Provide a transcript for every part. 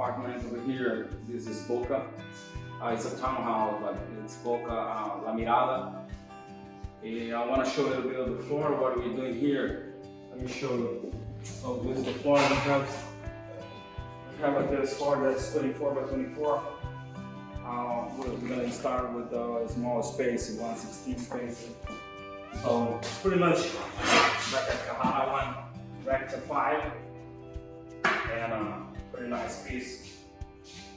apartment over here. This is Boca. It's a townhouse, but it's Boca La Mirada. And I want to show you a little bit of the floor, what we're doing here. Let me show you. So this is the floor. We have a this floor that's 24 by 24. We're going to start with a small space, 116 space. So pretty much like a Kahana one, rectified, and a pretty nice piece.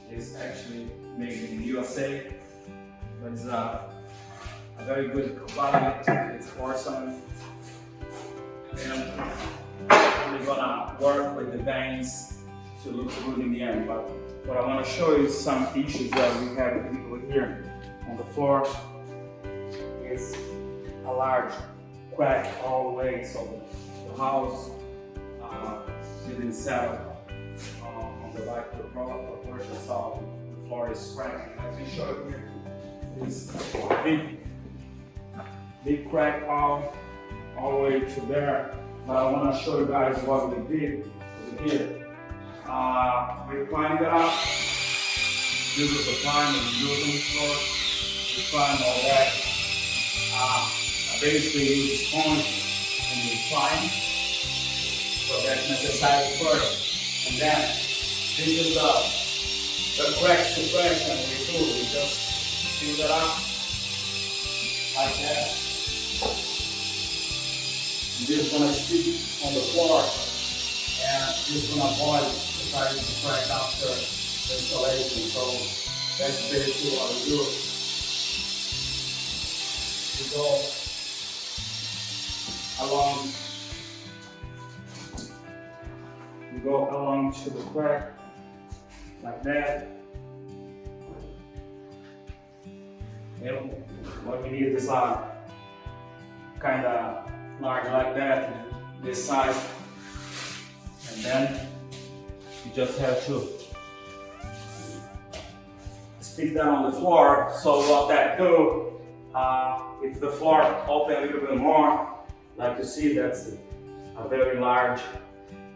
It's actually made in USA, but it's a very good quality. It's porcelain, and we're gonna work with the veins to look good in the end. But what I want to show you is some issues that we have over here on the floor. Is a large crack all the way, so the house didn't settle on the right proportion, so the floor is cracking. Let me show you here. This big crack all the way to there. But I want to show you guys what we did over here. We climbed it up. This is the climb and building floor. We climbed all that. I basically use sponge and we climb. So that's necessary first. And then this is the crack suppression we do. We just fill it up like that. And this is gonna stick on the floor, and this is gonna avoid the crack after the installation. So that's basically what we do. We go along to the crack like that. And what we need is kind of large like that, this size, and then you just have to stick that on the floor. So what that do, if the floor open a little bit more, like you see, that's a very large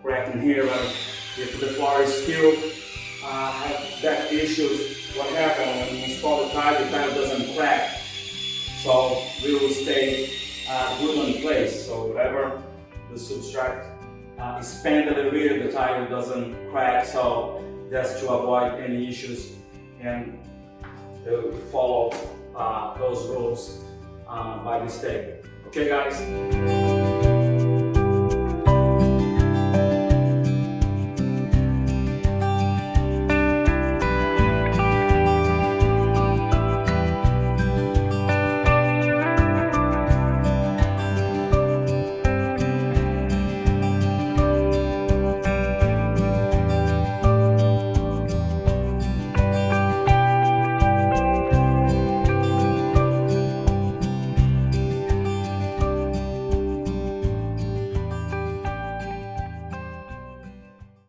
crack in here. But if the floor is still have that issues, what happens when you install the tile doesn't crack. So we will stay good on place. So whatever the substrate expand a little bit, the tile doesn't crack. So just to avoid any issues, and follow those rules by mistake. Okay, guys.